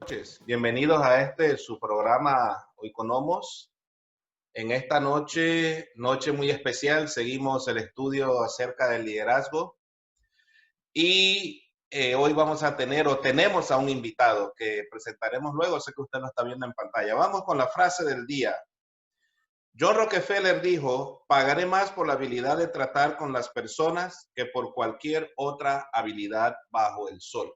noches. Bienvenidos a su programa Oikonomos. En esta noche muy especial, seguimos el estudio acerca del liderazgo y hoy vamos a tenemos a un invitado que presentaremos luego, sé que usted lo está viendo en pantalla. Vamos con la frase del día. John Rockefeller dijo, pagaré más por la habilidad de tratar con las personas que por cualquier otra habilidad bajo el sol.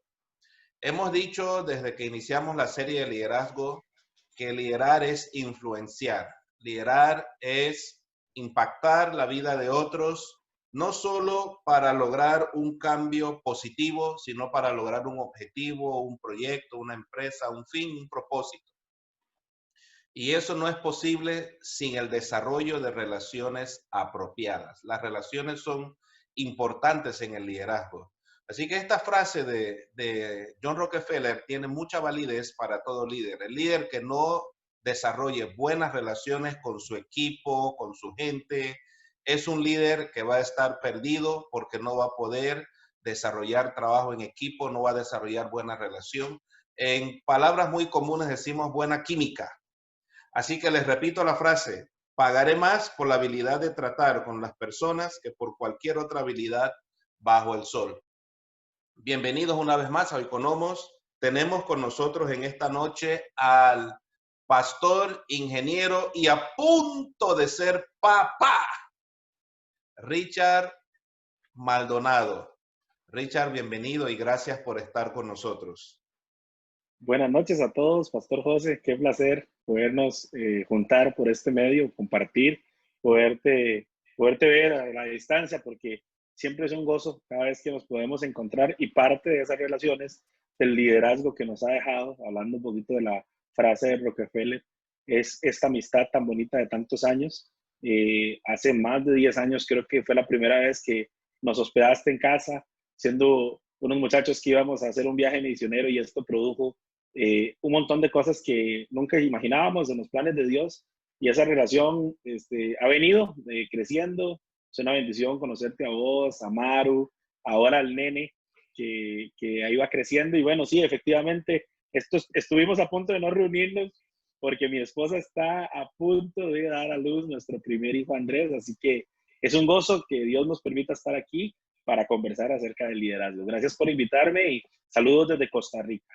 Hemos dicho desde que iniciamos la serie de liderazgo que liderar es influenciar. Liderar es impactar la vida de otros, no solo para lograr un cambio positivo, sino para lograr un objetivo, un proyecto, una empresa, un fin, un propósito. Y eso no es posible sin el desarrollo de relaciones apropiadas. Las relaciones son importantes en el liderazgo. Así que esta frase de John Rockefeller tiene mucha validez para todo líder. El líder que no desarrolle buenas relaciones con su equipo, con su gente, es un líder que va a estar perdido porque no va a poder desarrollar trabajo en equipo, no va a desarrollar buena relación. En palabras muy comunes decimos buena química. Así que les repito la frase, pagaré más por la habilidad de tratar con las personas que por cualquier otra habilidad bajo el sol. Bienvenidos una vez más a Oikonomos. Tenemos con nosotros en esta noche al pastor, ingeniero y a punto de ser papá, Richard Maldonado. Richard, bienvenido y gracias por estar con nosotros. Buenas noches a todos, Pastor José. Qué placer podernos juntar por este medio, compartir, poderte ver a la distancia, porque siempre es un gozo cada vez que nos podemos encontrar y parte de esas relaciones del liderazgo que nos ha dejado, hablando un poquito de la frase de Rockefeller, es esta amistad tan bonita de tantos años. Hace más de 10 años creo que fue la primera vez que nos hospedaste en casa, siendo unos muchachos que íbamos a hacer un viaje misionero y esto produjo un montón de cosas que nunca imaginábamos en los planes de Dios, y esa relación ha venido creciendo. Es una bendición conocerte a vos, a Maru, ahora al nene que ahí va creciendo. Y bueno, sí, efectivamente, estuvimos a punto de no reunirnos porque mi esposa está a punto de dar a luz nuestro primer hijo Andrés, así que es un gozo que Dios nos permita estar aquí para conversar acerca del liderazgo. Gracias por invitarme y saludos desde Costa Rica.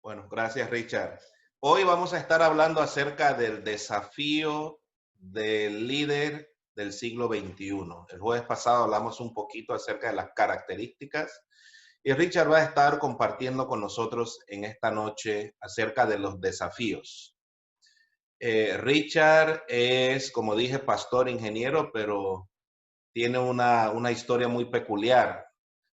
Bueno, gracias, Richard. Hoy vamos a estar hablando acerca del desafío del líder del siglo XXI. El jueves pasado hablamos un poquito acerca de las características y Richard va a estar compartiendo con nosotros en esta noche acerca de los desafíos. Richard es, como dije, pastor, ingeniero, pero tiene una historia muy peculiar.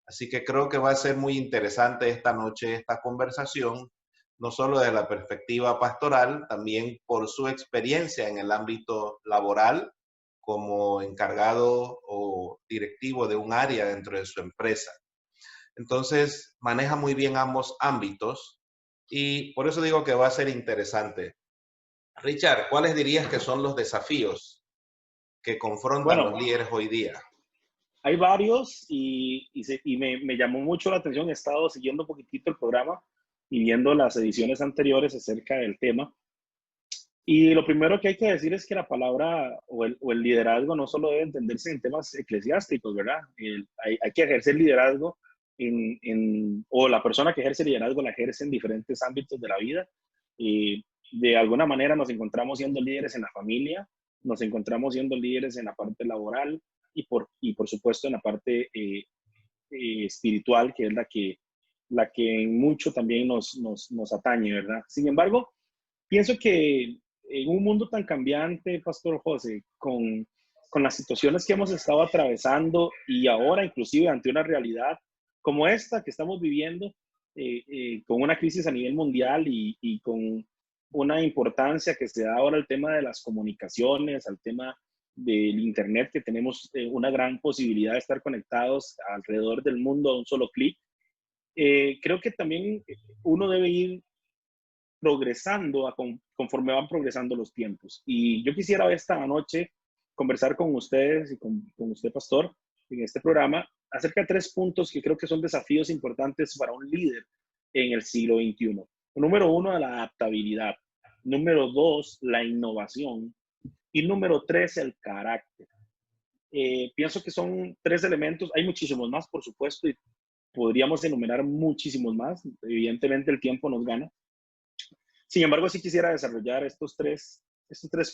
Así que creo que va a ser muy interesante esta noche esta conversación, no solo desde la perspectiva pastoral, también por su experiencia en el ámbito laboral como encargado o directivo de un área dentro de su empresa. Entonces, maneja muy bien ambos ámbitos y por eso digo que va a ser interesante. Richard, ¿cuáles dirías que son los desafíos que confrontan Bueno, los líderes hoy día? hay varios y me llamó mucho la atención. He estado siguiendo un poquitito el programa y viendo las ediciones anteriores acerca del tema. Y lo primero que hay que decir es que la palabra o el liderazgo no solo debe entenderse en temas eclesiásticos, ¿verdad? Hay que ejercer liderazgo o la persona que ejerce liderazgo la ejerce en diferentes ámbitos de la vida. Y de alguna manera nos encontramos siendo líderes en la familia, nos encontramos siendo líderes en la parte laboral y por supuesto en la parte espiritual, que es la que en mucho también nos atañe, ¿verdad? Sin embargo, pienso que en un mundo tan cambiante, Pastor José, con las situaciones que hemos estado atravesando y ahora inclusive ante una realidad como esta que estamos viviendo, con una crisis a nivel mundial y con una importancia que se da ahora al tema de las comunicaciones, al tema del Internet, que tenemos una gran posibilidad de estar conectados alrededor del mundo a un solo clic. Creo que también uno debe ir progresando conforme van progresando los tiempos. Y yo quisiera esta noche conversar con ustedes y con usted, Pastor, en este programa, acerca de 3 puntos que creo que son desafíos importantes para un líder en el siglo XXI. Número uno, la adaptabilidad. Número dos, la innovación. Y número tres, el carácter. Pienso que son tres elementos. Hay muchísimos más, por supuesto, y podríamos enumerar muchísimos más. Evidentemente el tiempo nos gana. Sin embargo, sí quisiera desarrollar estos tres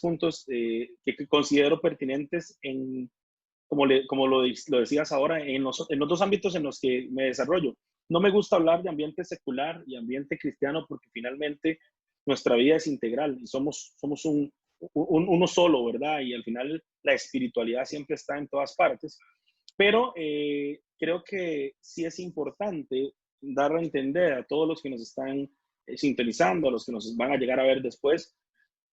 puntos que considero pertinentes en, como lo decías ahora, en los dos ámbitos en los que me desarrollo. No me gusta hablar de ambiente secular y ambiente cristiano porque finalmente nuestra vida es integral y somos uno solo, ¿verdad? Y al final la espiritualidad siempre está en todas partes. Pero creo que sí es importante dar a entender a todos los que nos están sintonizando, a los que nos van a llegar a ver después,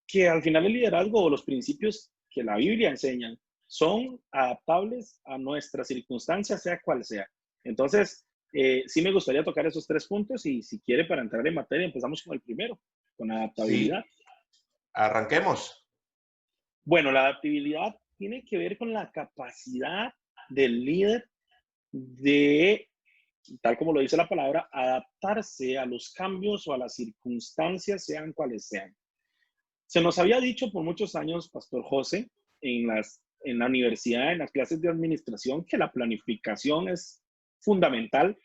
que al final el liderazgo o los principios que la Biblia enseña son adaptables a nuestras circunstancias, sea cual sea. Entonces, sí me gustaría tocar esos tres puntos y si quiere, para entrar en materia, empezamos con el primero, con adaptabilidad. Sí, arranquemos. Bueno, la adaptabilidad tiene que ver con la capacidad del líder de, tal como lo dice la palabra, adaptarse a los cambios o a las circunstancias, sean cuales sean. Se nos había dicho por muchos años, Pastor José, en la universidad, en las clases de administración, que la planificación es fundamental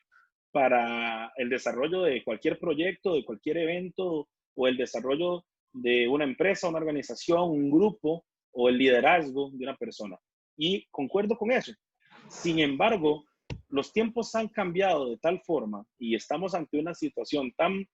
para el desarrollo de cualquier proyecto, de cualquier evento o el desarrollo de una empresa, una organización, un grupo o el liderazgo de una persona. Y concuerdo con eso. Sin embargo, los tiempos han cambiado de tal forma y estamos ante una situación tan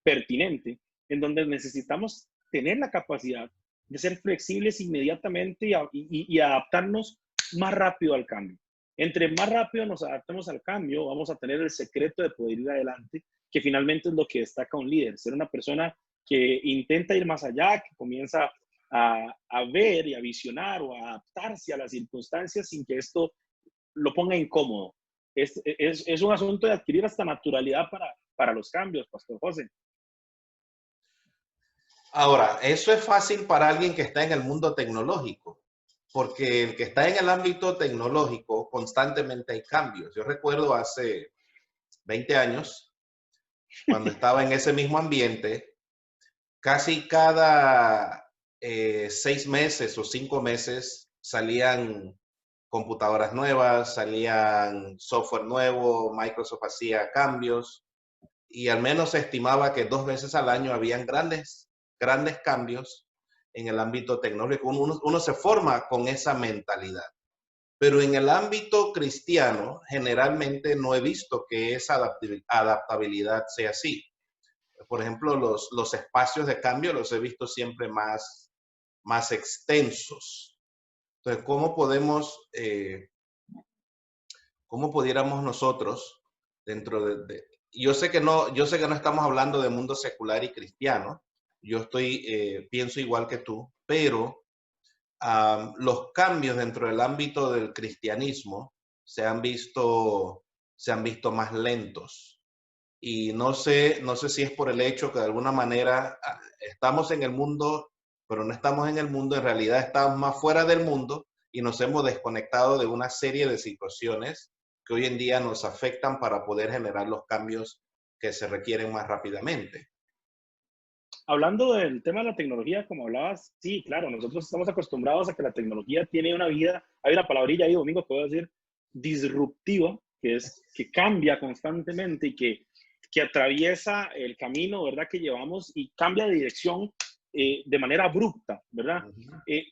pertinente en donde necesitamos tener la capacidad de ser flexibles inmediatamente y adaptarnos más rápido al cambio. Entre más rápido nos adaptemos al cambio, vamos a tener el secreto de poder ir adelante, que finalmente es lo que destaca un líder, ser una persona que intenta ir más allá, que comienza a ver y a visionar o a adaptarse a las circunstancias sin que esto lo ponga incómodo. Es un asunto de adquirir hasta naturalidad para los cambios, Pastor José. Ahora, eso es fácil para alguien que está en el mundo tecnológico, porque el que está en el ámbito tecnológico constantemente hay cambios. Yo recuerdo hace 20 años, cuando estaba en ese mismo ambiente, casi cada 6 meses o 5 meses salían computadoras nuevas, salían software nuevo, Microsoft hacía cambios y al menos se estimaba que 2 veces al año habían grandes cambios en el ámbito tecnológico. Uno se forma con esa mentalidad. Pero en el ámbito cristiano, generalmente no he visto que esa adaptabilidad sea así. Por ejemplo, los espacios de cambio los he visto siempre más extensos. Entonces, ¿cómo pudiéramos nosotros, dentro yo sé que no estamos hablando de mundo secular y cristiano, yo pienso igual que tú, pero los cambios dentro del ámbito del cristianismo se han visto más lentos. Y no sé si es por el hecho que de alguna manera estamos en el mundo, pero no estamos en el mundo, en realidad estamos más fuera del mundo y nos hemos desconectado de una serie de situaciones que hoy en día nos afectan para poder generar los cambios que se requieren más rápidamente. Hablando del tema de la tecnología, como hablabas, sí, claro, nosotros estamos acostumbrados a que la tecnología tiene una vida, hay una palabrilla ahí, Domingo, puedo decir, disruptiva, que cambia constantemente y que atraviesa el camino, ¿verdad?, que llevamos y cambia de dirección de manera abrupta, ¿verdad?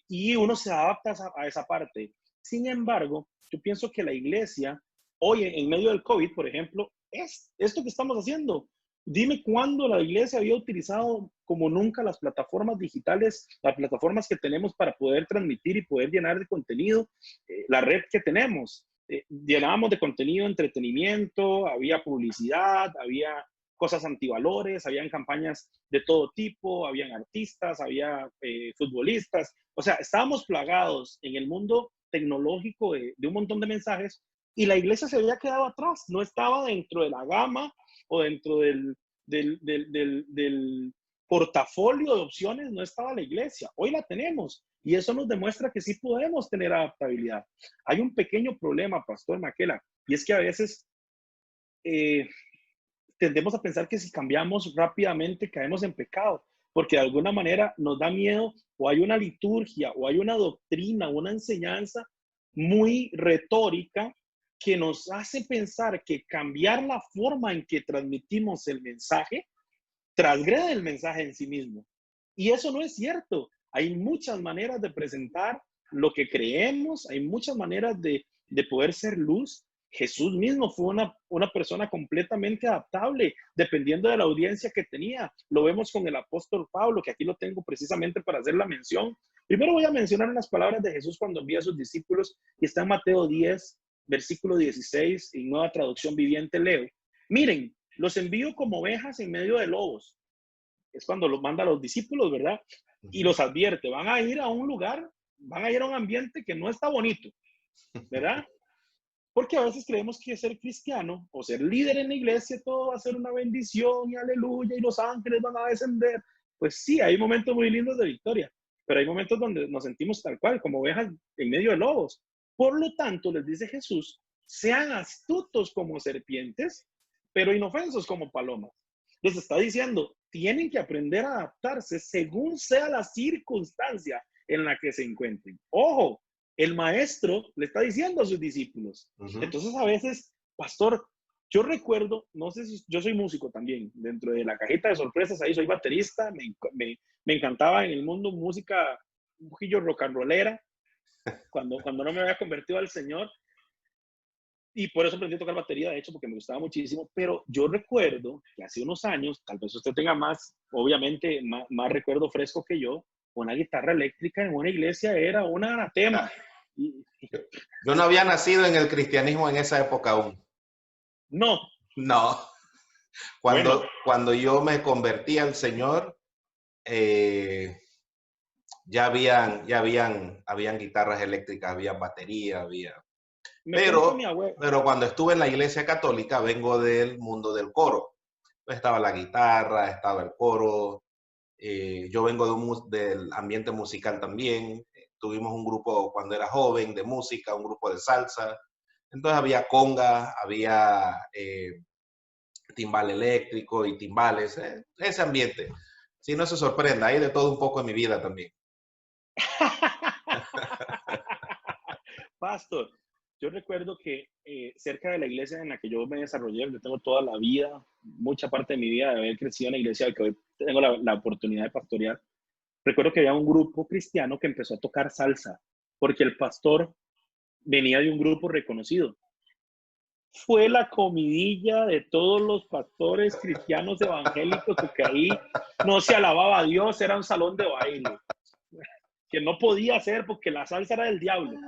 Y uno se adapta a esa parte. Sin embargo, yo pienso que la iglesia, hoy en medio del COVID, por ejemplo, es esto que estamos haciendo. Dime cuándo la iglesia había utilizado como nunca las plataformas digitales, las plataformas que tenemos para poder transmitir y poder llenar de contenido, la red que tenemos. Llenábamos de contenido, entretenimiento, había publicidad, había cosas antivalores, habían campañas de todo tipo, habían artistas, había futbolistas. O sea, estábamos plagados en el mundo tecnológico de un montón de mensajes y la iglesia se había quedado atrás, no estaba dentro de la gama o dentro del portafolio de opciones, no estaba la iglesia. Hoy la tenemos y eso nos demuestra que sí podemos tener adaptabilidad. Hay un pequeño problema, Pastor Maquela, y es que a veces tendemos a pensar que si cambiamos rápidamente caemos en pecado, porque de alguna manera nos da miedo, o hay una liturgia, o hay una doctrina, una enseñanza muy retórica que nos hace pensar que cambiar la forma en que transmitimos el mensaje transgrede el mensaje en sí mismo. Y eso no es cierto. Hay muchas maneras de presentar lo que creemos, hay muchas maneras de poder ser luz. Jesús mismo fue una persona completamente adaptable, dependiendo de la audiencia que tenía. Lo vemos con el apóstol Pablo, que aquí lo tengo precisamente para hacer la mención. Primero voy a mencionar unas palabras de Jesús cuando envía a sus discípulos, y está en Mateo 10, versículo 16, en Nueva Traducción Viviente leo. Miren, los envío como ovejas en medio de lobos. Es cuando los manda a los discípulos, ¿verdad? Y los advierte, van a ir a un lugar, van a ir a un ambiente que no está bonito, ¿verdad? Porque a veces creemos que ser cristiano o ser líder en la iglesia, todo va a ser una bendición y aleluya, y los ángeles van a descender. Pues sí, hay momentos muy lindos de victoria, pero hay momentos donde nos sentimos tal cual, como ovejas en medio de lobos. Por lo tanto, les dice Jesús, sean astutos como serpientes, pero inofensos como palomas. Les está diciendo, tienen que aprender a adaptarse según sea la circunstancia en la que se encuentren. Ojo, el maestro le está diciendo a sus discípulos. Entonces, a veces, pastor, yo recuerdo, no sé si yo soy músico también, dentro de la cajita de sorpresas, ahí soy baterista, me encantaba en el mundo música un poquillo rock and rollera, cuando no me había convertido al Señor, y por eso aprendí a tocar batería, de hecho, porque me gustaba muchísimo, pero yo recuerdo que hace unos años, tal vez usted tenga más, obviamente, más recuerdo fresco que yo, una guitarra eléctrica en una iglesia era un anatema. Yo no había nacido en el cristianismo en esa época aún. No. No. Cuando yo me convertí al Señor, ya habían guitarras eléctricas, había batería, había... Pero cuando estuve en la iglesia católica, vengo del mundo del coro. Estaba la guitarra, estaba el coro. Yo vengo del ambiente musical también. Tuvimos un grupo cuando era joven de música, un grupo de salsa. Entonces había conga, había timbal eléctrico y timbales, ese ambiente. Si no se sorprenda, hay de todo un poco en mi vida también. Pastor, yo recuerdo que cerca de la iglesia en la que yo me desarrollé, yo tengo toda la vida, mucha parte de mi vida de haber crecido en la iglesia, que hoy tengo la oportunidad de pastorear. Recuerdo que había un grupo cristiano que empezó a tocar salsa, porque el pastor venía de un grupo reconocido. Fue la comidilla de todos los pastores cristianos evangélicos, porque ahí no se alababa a Dios, era un salón de baile, que no podía ser porque la salsa era del diablo.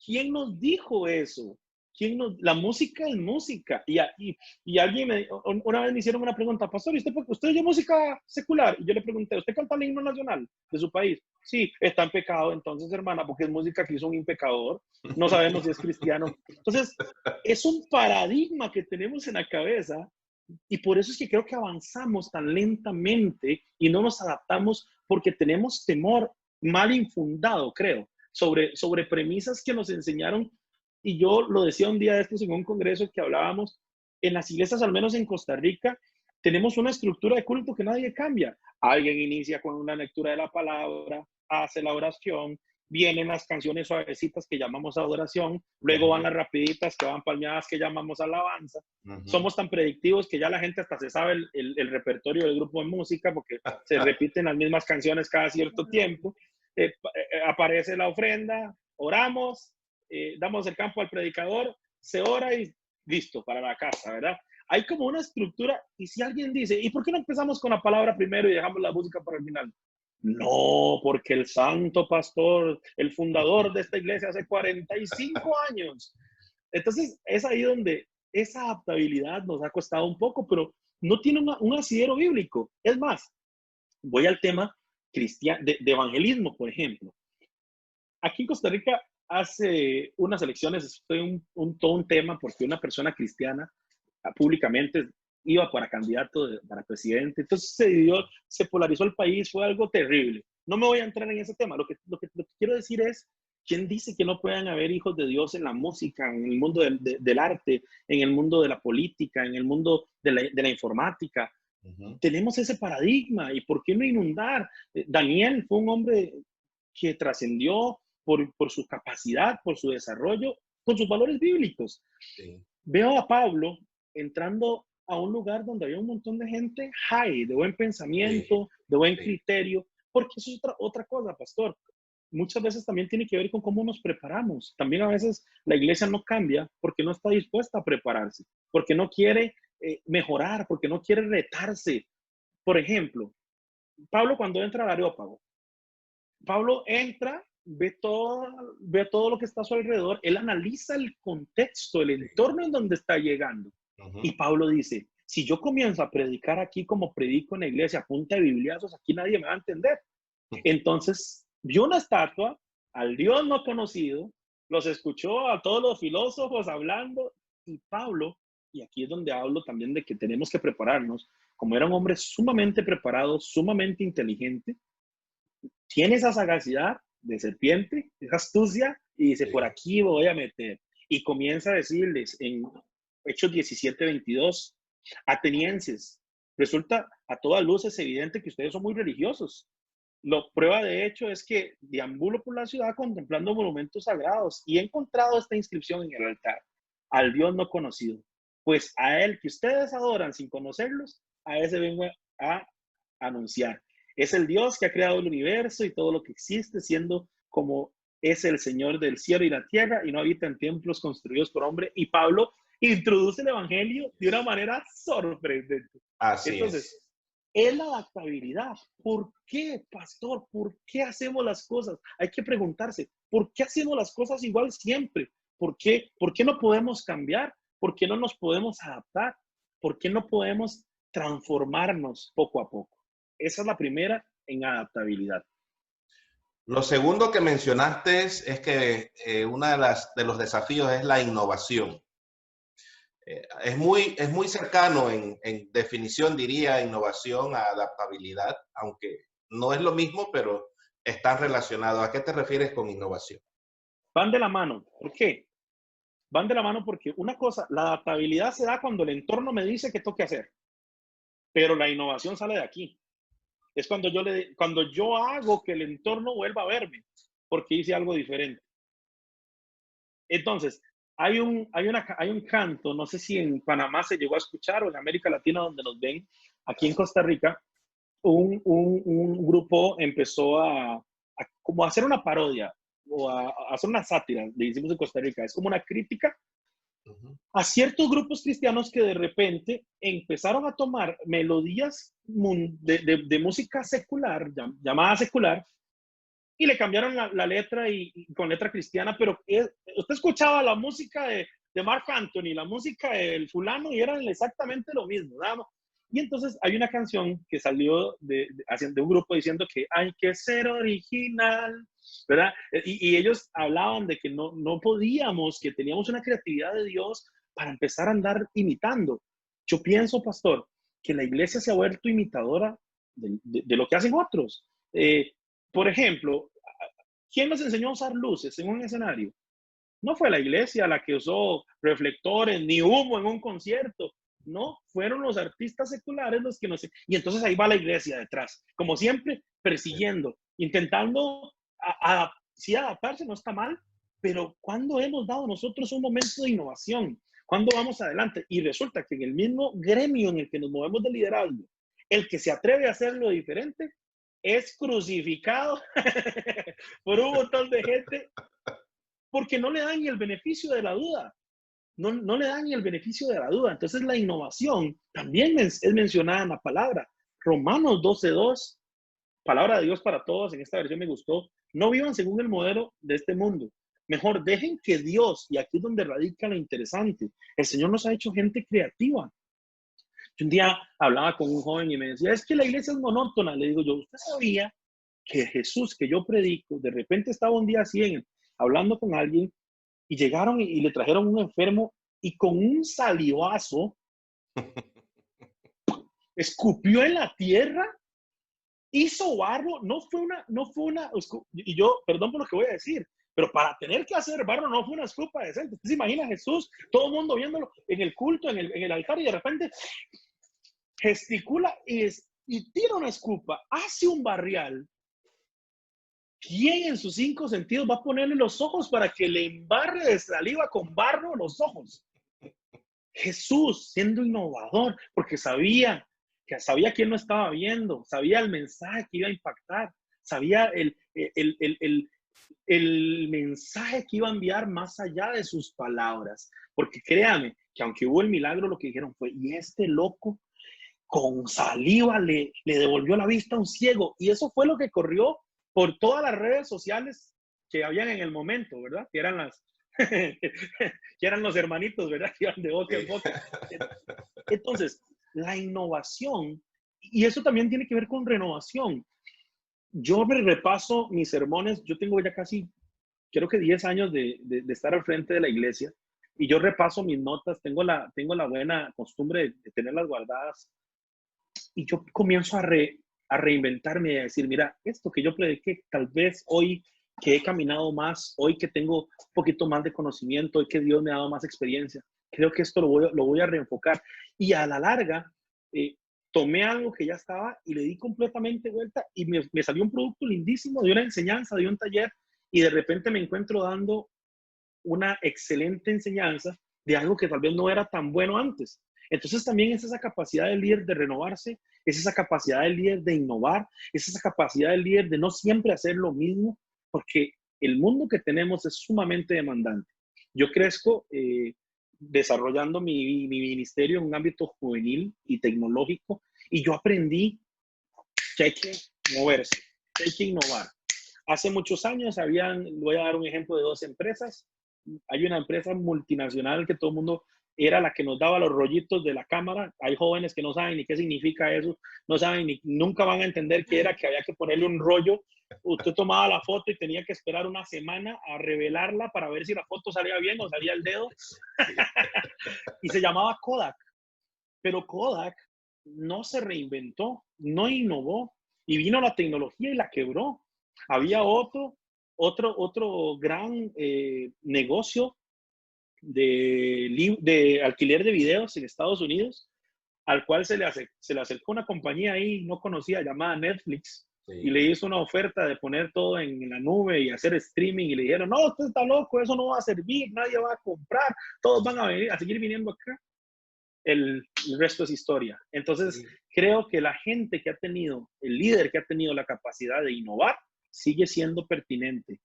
¿Quién nos dijo eso? La música es música. Y alguien una vez me hicieron una pregunta, pastor, ¿y usted oye música secular? Y yo le pregunté, ¿usted canta el himno nacional de su país? Sí, está en pecado entonces, hermana, porque es música que hizo un pecador. No sabemos si es cristiano. Entonces, es un paradigma que tenemos en la cabeza, y por eso es que creo que avanzamos tan lentamente y no nos adaptamos, porque tenemos temor mal infundado, creo, sobre premisas que nos enseñaron. Y yo lo decía un día de estos en un congreso que hablábamos, en las iglesias, al menos en Costa Rica, tenemos una estructura de culto que nadie cambia. Alguien inicia con una lectura de la palabra, hace la oración, vienen las canciones suavecitas que llamamos adoración, luego van las rapiditas que van palmeadas que llamamos alabanza. Somos tan predictivos que ya la gente hasta se sabe el repertorio del grupo de música, porque se repiten las mismas canciones cada cierto tiempo. Aparece la ofrenda, oramos, damos el campo al predicador, se ora y listo para la casa, ¿verdad? Hay como una estructura, y si alguien dice, ¿y por qué no empezamos con la palabra primero y dejamos la música para el final? No, porque el santo pastor, el fundador de esta iglesia hace 45 años. Entonces, es ahí donde esa adaptabilidad nos ha costado un poco, pero no tiene un asidero bíblico. Es más, voy al tema cristiano, de evangelismo, por ejemplo. Aquí en Costa Rica, hace unas elecciones, fue todo un tema, porque una persona cristiana públicamente iba para candidato para presidente. Entonces se polarizó el país, fue algo terrible. No me voy a entrar en ese tema. Lo que quiero decir es ¿Quién dice que no puedan haber hijos de Dios en la música, en el mundo del arte, en el mundo de la política, en el mundo de la informática? Tenemos ese paradigma y ¿por qué no inundar? Daniel fue un hombre que trascendió por su capacidad, por su desarrollo, con sus valores bíblicos. Sí. Veo a Pablo entrando a un lugar donde había un montón de gente high, de buen pensamiento, Sí. de buen Sí. criterio, porque eso es otra cosa, pastor. Muchas veces también tiene que ver con cómo nos preparamos. También a veces la iglesia no cambia porque no está dispuesta a prepararse, porque no quiere mejorar, porque no quiere retarse. Por ejemplo, Pablo cuando entra al Areópago, Pablo entra, ve todo lo que está a su alrededor, él analiza el contexto, el entorno en donde está llegando. Y Pablo dice, si yo comienzo a predicar aquí como predico en la iglesia, a punta de bibliazos, aquí nadie me va a entender. Entonces, vio una estatua al Dios no conocido, los escuchó a todos los filósofos hablando, y Pablo, y aquí es donde hablo también de que tenemos que prepararnos, como era un hombre sumamente preparado, sumamente inteligente, tiene esa sagacidad de serpiente, esa astucia, y dice, por aquí voy a meter. Y comienza a decirles en Hechos 17:22, atenienses, resulta a todas luces evidente que ustedes son muy religiosos. La prueba de hecho es que deambulo por la ciudad contemplando monumentos sagrados y he encontrado esta inscripción en el altar, al Dios no conocido. Pues a él que ustedes adoran sin conocerlos, a ese vengo a anunciar. Es el Dios que ha creado el universo y todo lo que existe, siendo como es el Señor del cielo y la tierra y no habita en templos construidos por hombre. Y Pablo introduce el evangelio de una manera sorprendente. Así Entonces, es. es la adaptabilidad. ¿Por qué, pastor? ¿Por qué hacemos las cosas? Hay que preguntarse, ¿por qué hacemos las cosas igual siempre? ¿Por qué no podemos cambiar? ¿Por qué no nos podemos adaptar? ¿Por qué no podemos transformarnos poco a poco? Esa es la primera en adaptabilidad. Lo segundo que mencionaste es que uno de los desafíos es la innovación. Es muy cercano en definición, diría, innovación a adaptabilidad, aunque no es lo mismo, pero están relacionados. ¿A qué te refieres con innovación? Van de la mano. ¿Por qué? Van de la mano porque una cosa, la adaptabilidad se da cuando el entorno me dice qué tengo que hacer, pero la innovación sale de aquí. Es cuando yo hago que el entorno vuelva a verme, porque hice algo diferente. Entonces, hay un canto, no sé si en Panamá se llegó a escuchar o en América Latina donde nos ven, aquí en Costa Rica, un grupo empezó como a hacer una parodia o a hacer una sátira, le decimos en Costa Rica, es como una crítica a ciertos grupos cristianos que de repente empezaron a tomar melodías de música secular, llamada secular, y le cambiaron la letra y con letra cristiana, pero usted escuchaba la música de Marc Anthony, la música del fulano y eran exactamente lo mismo, ¿no? Y entonces hay una canción que salió de un grupo diciendo que hay que ser original, ¿verdad? Y ellos hablaban de que no podíamos, que teníamos una creatividad de Dios para empezar a andar imitando. Yo pienso, pastor, que la iglesia se ha vuelto imitadora de lo que hacen otros. Por ejemplo, ¿quién nos enseñó a usar luces en un escenario? No fue la iglesia la que usó reflectores ni humo en un concierto. No, fueron los artistas seculares los que nos... Y entonces ahí va la iglesia detrás, como siempre, persiguiendo, intentando sí adaptarse, no está mal, pero ¿cuándo hemos dado nosotros un momento de innovación? ¿Cuándo vamos adelante? Y resulta que en el mismo gremio en el que nos movemos de liderazgo, el que se atreve a hacerlo diferente es crucificado por un montón de gente porque no le dan ni el beneficio de la duda. No le dan ni el beneficio de la duda. Entonces la innovación también es mencionada en la palabra. Romanos 12:2, palabra de Dios para todos, en esta versión me gustó. No vivan según el modelo de este mundo. Mejor dejen que Dios, y aquí es donde radica lo interesante, el Señor nos ha hecho gente creativa. Yo un día hablaba con un joven y me decía, es que la iglesia es monótona. Le digo yo, ¿usted sabía que Jesús que yo predico, de repente estaba un día así hablando con alguien y llegaron y le trajeron un enfermo y con un salivazo escupió en la tierra, hizo barro, no fue una, y yo, perdón por lo que voy a decir, Pero para tener que hacer barro no fue una escupa decente. ¿Usted se imagina a Jesús, todo el mundo viéndolo en el culto, en el altar, y de repente gesticula y tira una escupa, hace un barrial? ¿Quién en sus 5 sentidos va a ponerle los ojos para que le embarre de saliva con barro los ojos? Jesús, siendo innovador, porque sabía que él no estaba viendo, sabía el mensaje que iba a impactar, sabía el mensaje que iba a enviar más allá de sus palabras. Porque créame, que aunque hubo el milagro, lo que dijeron fue, y este loco con saliva le devolvió la vista a un ciego. Y eso fue lo que corrió por todas las redes sociales que habían en el momento, ¿verdad? Que eran que eran los hermanitos, ¿verdad? Que iban de boca en boca. Entonces, la innovación, y eso también tiene que ver con renovación. Yo me repaso mis sermones, yo tengo ya casi, creo que 10 años de estar al frente de la iglesia, y yo repaso mis notas, tengo la buena costumbre de tenerlas guardadas, y yo comienzo a reinventarme y a decir, mira, esto que yo prediqué, tal vez hoy que he caminado más, hoy que tengo un poquito más de conocimiento, hoy que Dios me ha dado más experiencia, creo que esto lo voy a reenfocar. Y a la larga, tomé algo que ya estaba y le di completamente vuelta y me salió un producto lindísimo de una enseñanza, de un taller, y de repente me encuentro dando una excelente enseñanza de algo que tal vez no era tan bueno antes. Entonces también es esa capacidad del líder de renovarse, es esa capacidad del líder de innovar, es esa capacidad del líder de no siempre hacer lo mismo, porque el mundo que tenemos es sumamente demandante. Yo crezco desarrollando mi ministerio en un ámbito juvenil y tecnológico, y yo aprendí que hay que moverse, que hay que innovar. Hace muchos años voy a dar un ejemplo de 2 empresas. Hay una empresa multinacional que todo el mundo era la que nos daba los rollitos de la cámara. Hay jóvenes que no saben ni qué significa eso, no saben ni nunca van a entender qué era, que había que ponerle un rollo. Usted tomaba la foto y tenía que esperar una semana a revelarla para ver si la foto salía bien o salía el dedo. Y se llamaba Kodak. Pero Kodak no se reinventó, no innovó, y vino la tecnología y la quebró. Había otro gran negocio de alquiler de videos en Estados Unidos, al cual se le acercó una compañía ahí no conocida llamada Netflix, sí, y le hizo una oferta de poner todo en la nube y hacer streaming, y le dijeron, no, usted está loco, eso no va a servir, nadie va a comprar, todos van a seguir viniendo acá. El resto es historia. Entonces, sí, creo que la gente que ha tenido, el líder que ha tenido la capacidad de innovar, sigue siendo pertinente.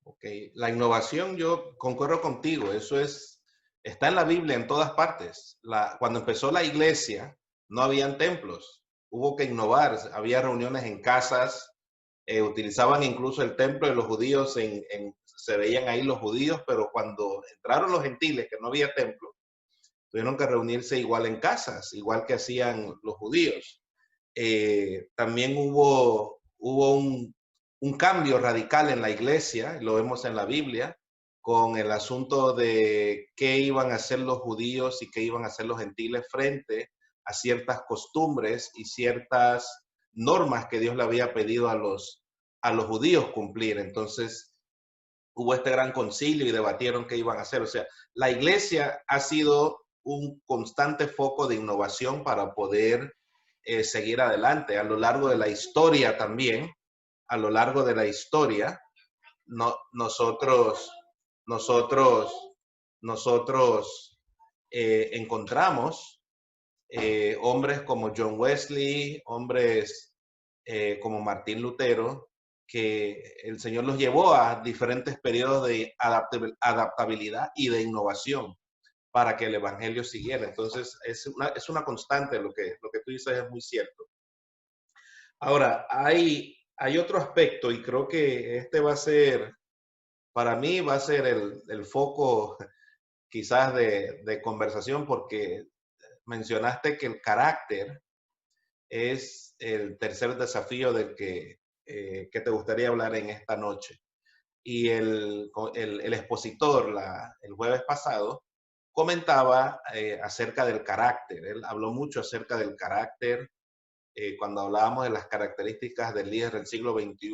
Ok, la innovación, yo concuerdo contigo, está en la Biblia en todas partes. Cuando empezó la iglesia, no habían templos, hubo que innovar, había reuniones en casas, utilizaban incluso el templo de los judíos, se veían ahí los judíos, pero cuando entraron los gentiles, que no había templo, tuvieron que reunirse igual en casas, igual que hacían los judíos. También hubo un cambio radical en la iglesia, lo vemos en la Biblia, con el asunto de qué iban a hacer los judíos y qué iban a hacer los gentiles frente a ciertas costumbres y ciertas normas que Dios le había pedido a los judíos cumplir. Entonces, hubo este gran concilio y debatieron qué iban a hacer. O sea, la iglesia ha sido un constante foco de innovación para poder seguir adelante. A lo largo de la historia también, a lo largo de la historia, nosotros encontramos hombres como John Wesley, hombres como Martín Lutero, que el Señor los llevó a diferentes periodos de adaptabilidad y de innovación para que el evangelio siguiera. Entonces, es una constante, lo que tú dices es muy cierto. Ahora, hay otro aspecto, y creo que este va a ser, para mí, va a ser el foco quizás de conversación, porque mencionaste que el carácter es el tercer desafío del que te gustaría hablar en esta noche. Y el expositor el jueves pasado comentaba acerca del carácter. Él habló mucho acerca del carácter cuando hablábamos de las características del líder del siglo XXI.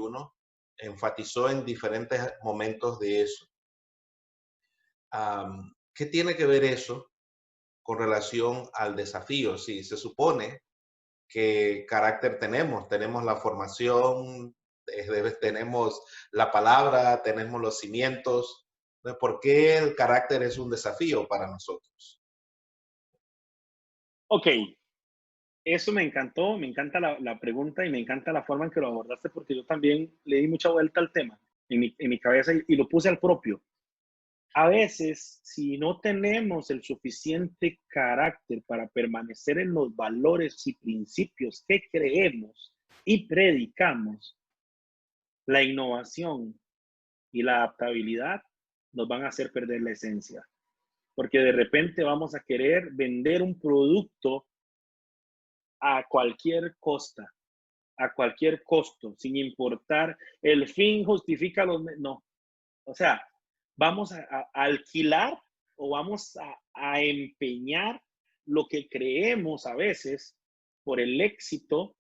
enfatizó en diferentes momentos de eso. ¿Qué tiene que ver eso con relación al desafío? Si se supone que carácter tenemos la formación, tenemos la palabra, tenemos los cimientos. ¿Por qué el carácter es un desafío para nosotros? Ok, eso me encantó, me encanta la pregunta y me encanta la forma en que lo abordaste porque yo también le di mucha vuelta al tema en mi cabeza y lo puse al propio. A veces, si no tenemos el suficiente carácter para permanecer en los valores y principios que creemos y predicamos, la innovación y la adaptabilidad nos van a hacer perder la esencia. Porque de repente vamos a querer vender un producto a cualquier costa, a cualquier costo, sin importar el fin justifica los... No, o sea, vamos a alquilar o vamos a empeñar lo que creemos a veces por el éxito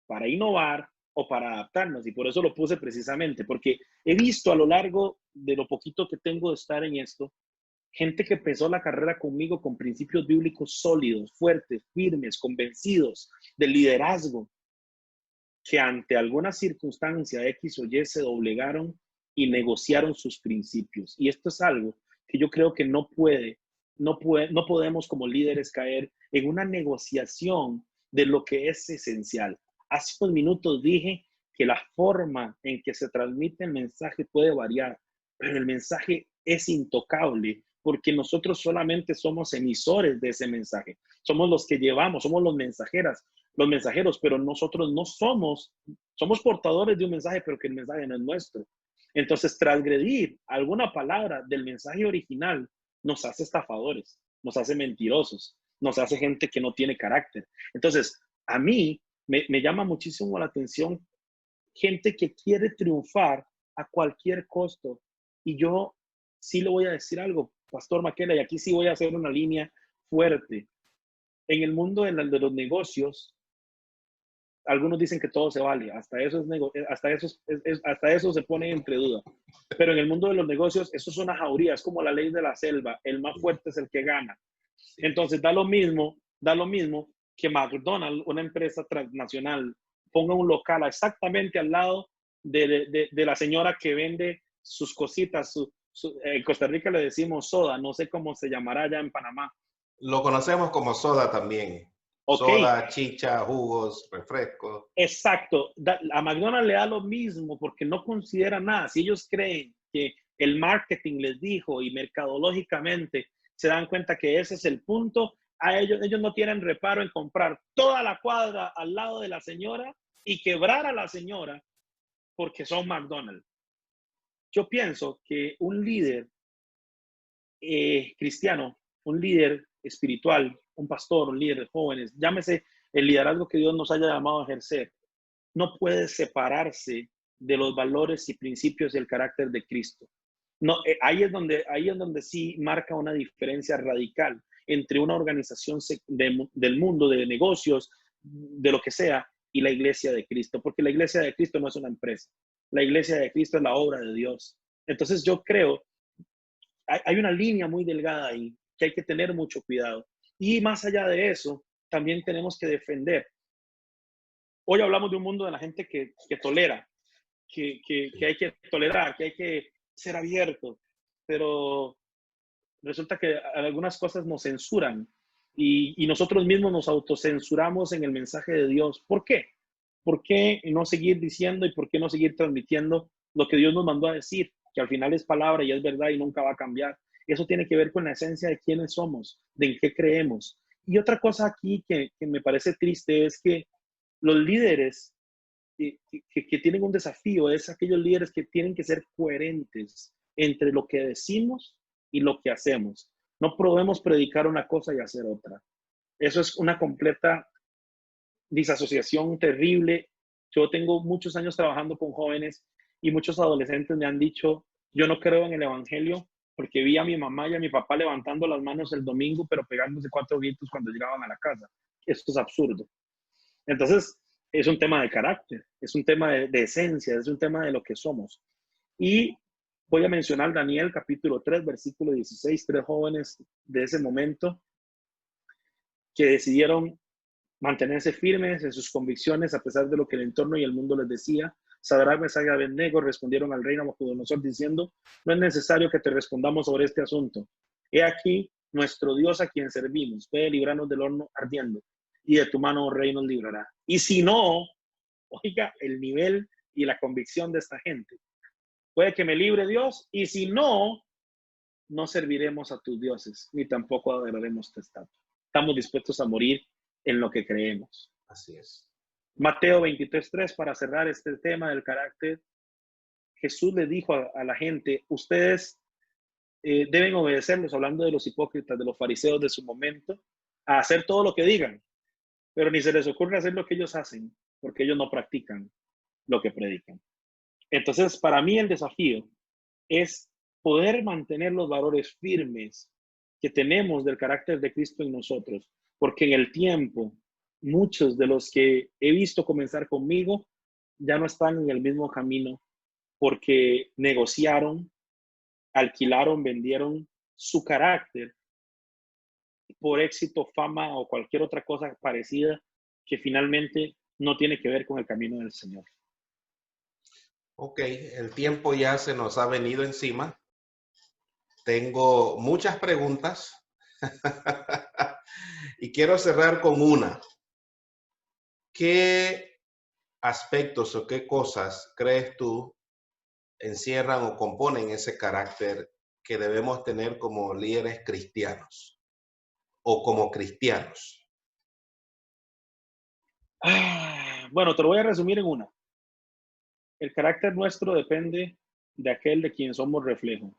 para innovar o para adaptarnos. Y por eso lo puse precisamente, porque he visto a lo largo de lo poquito que tengo de estar en esto, gente que empezó la carrera conmigo con principios bíblicos sólidos, fuertes, firmes, convencidos del liderazgo, que ante alguna circunstancia X o Y se doblegaron y negociaron sus principios. Y esto es algo que yo creo que no podemos como líderes caer en una negociación de lo que es esencial. Hace unos minutos dije que la forma en que se transmite el mensaje puede variar, pero el mensaje es intocable porque nosotros solamente somos emisores de ese mensaje. Somos los que llevamos, somos los mensajeros, pero nosotros no somos portadores de un mensaje, pero que el mensaje no es nuestro. Entonces, transgredir alguna palabra del mensaje original nos hace estafadores, nos hace mentirosos, nos hace gente que no tiene carácter. Entonces, a mí me llama muchísimo la atención gente que quiere triunfar a cualquier costo. Y yo sí le voy a decir algo, Pastor Maquena, y aquí sí voy a hacer una línea fuerte. En el mundo de los negocios, algunos dicen que todo se vale, hasta eso se pone entre duda. Pero en el mundo de los negocios, eso es una jauría, es como la ley de la selva, el más fuerte es el que gana. Entonces da lo mismo que McDonald's, una empresa transnacional, ponga un local exactamente al lado de la señora que vende sus cositas, en Costa Rica le decimos soda, no sé cómo se llamará allá en Panamá. Lo conocemos como soda también. Ok, Soda, chicha, jugos, refrescos. exacto. A McDonald's le da lo mismo porque no considera nada. Si ellos creen que el marketing les dijo y mercadológicamente se dan cuenta que ese es el punto, a ellos no tienen reparo en comprar toda la cuadra al lado de la señora y quebrar a la señora porque son McDonald's. Yo pienso que un líder cristiano, un líder espiritual, un pastor, un líder de jóvenes, llámese el liderazgo que Dios nos haya llamado a ejercer, no puede separarse de los valores y principios y el carácter de Cristo. No, ahí es donde sí marca una diferencia radical entre una organización del mundo, de negocios, de lo que sea, y la iglesia de Cristo, porque la iglesia de Cristo no es una empresa. La iglesia de Cristo es la obra de Dios. Entonces yo creo, hay una línea muy delgada ahí que hay que tener mucho cuidado. Y más allá de eso, también tenemos que defender. Hoy hablamos de un mundo de la gente que tolera, que hay que tolerar, que hay que ser abierto, pero resulta que algunas cosas nos censuran y nosotros mismos nos autocensuramos en el mensaje de Dios. ¿Por qué? ¿Por qué no seguir diciendo y por qué no seguir transmitiendo lo que Dios nos mandó a decir? Que al final es palabra y es verdad y nunca va a cambiar. Eso tiene que ver con la esencia de quiénes somos, de en qué creemos. Y otra cosa aquí que me parece triste es que los líderes que tienen un desafío es aquellos líderes que tienen que ser coherentes entre lo que decimos y lo que hacemos. No podemos predicar una cosa y hacer otra. Eso es una completa disasociación terrible. Yo tengo muchos años trabajando con jóvenes y muchos adolescentes me han dicho, yo no creo en el evangelio porque vi a mi mamá y a mi papá levantando las manos el domingo, pero pegándose 4 gritos cuando llegaban a la casa. Esto es absurdo. Entonces, es un tema de carácter, es un tema de esencia, es un tema de lo que somos. Y voy a mencionar Daniel capítulo 3, versículo 16, 3 jóvenes de ese momento que decidieron mantenerse firmes en sus convicciones a pesar de lo que el entorno y el mundo les decía. Sadrach, Mesach y Abednego respondieron al rey Nabucodonosor diciendo: no es necesario que te respondamos sobre este asunto. He aquí nuestro Dios a quien servimos, puede librarnos del horno ardiendo, y de tu mano, oh rey, nos librará. Y si no, oiga el nivel y la convicción de esta gente, puede que me libre Dios, y si no, no serviremos a tus dioses, ni tampoco adoraremos tu estatua. Estamos dispuestos a morir en lo que creemos. Así es. Mateo 23:3, para cerrar este tema del carácter, Jesús le dijo a la gente: ustedes deben obedecerlos, hablando de los hipócritas, de los fariseos de su momento, a hacer todo lo que digan, pero ni se les ocurre hacer lo que ellos hacen, porque ellos no practican lo que predican. Entonces, para mí el desafío es poder mantener los valores firmes que tenemos del carácter de Cristo en nosotros, porque en el tiempo, muchos de los que he visto comenzar conmigo ya no están en el mismo camino porque negociaron, alquilaron, vendieron su carácter por éxito, fama o cualquier otra cosa parecida que finalmente no tiene que ver con el camino del Señor. Ok, el tiempo ya se nos ha venido encima. Tengo muchas preguntas y quiero cerrar con una. ¿Qué aspectos o qué cosas crees tú encierran o componen ese carácter que debemos tener como líderes cristianos o como cristianos? Bueno, te lo voy a resumir en una. El carácter nuestro depende de aquel de quien somos reflejo.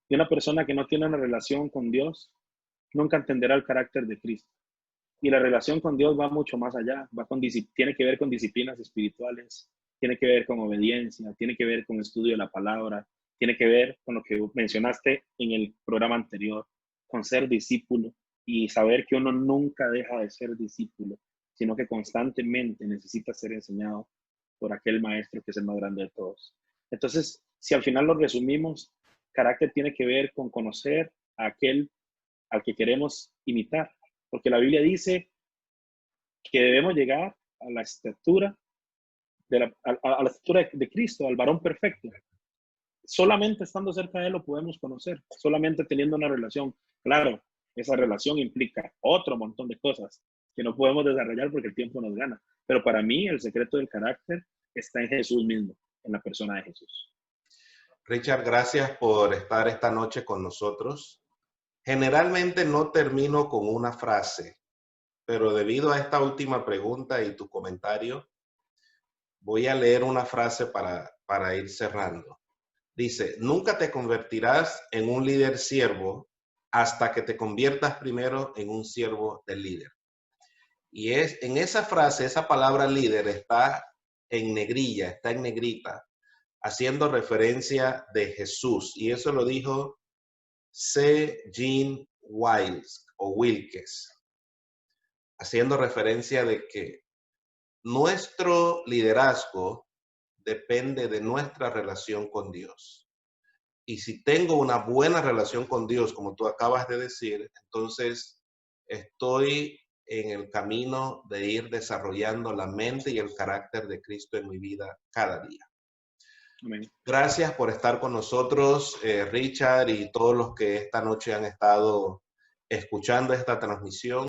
Y una persona que no tiene una relación con Dios nunca entenderá el carácter de Cristo. Y la relación con Dios va mucho más allá, tiene que ver con disciplinas espirituales, tiene que ver con obediencia, tiene que ver con estudio de la palabra, tiene que ver con lo que mencionaste en el programa anterior, con ser discípulo y saber que uno nunca deja de ser discípulo, sino que constantemente necesita ser enseñado por aquel maestro que es el más grande de todos. Entonces, si al final lo resumimos, carácter tiene que ver con conocer a aquel al que queremos imitar, porque la Biblia dice que debemos llegar a la estatura a la estatura de Cristo, al varón perfecto. Solamente estando cerca de Él lo podemos conocer, solamente teniendo una relación. Claro, esa relación implica otro montón de cosas que no podemos desarrollar porque el tiempo nos gana. Pero para mí el secreto del carácter está en Jesús mismo, en la persona de Jesús. Richard, gracias por estar esta noche con nosotros. Generalmente no termino con una frase, pero debido a esta última pregunta y tu comentario, voy a leer una frase para ir cerrando. Dice: nunca te convertirás en un líder siervo hasta que te conviertas primero en un siervo del líder. Y es en esa frase, esa palabra líder está en negrilla, está en negrita, haciendo referencia de Jesús. Y eso lo dijo C. Gene Wilkes, haciendo referencia de que nuestro liderazgo depende de nuestra relación con Dios. Y si tengo una buena relación con Dios, como tú acabas de decir, entonces estoy en el camino de ir desarrollando la mente y el carácter de Cristo en mi vida cada día. Amén. Gracias por estar con nosotros, Richard, y todos los que esta noche han estado escuchando esta transmisión.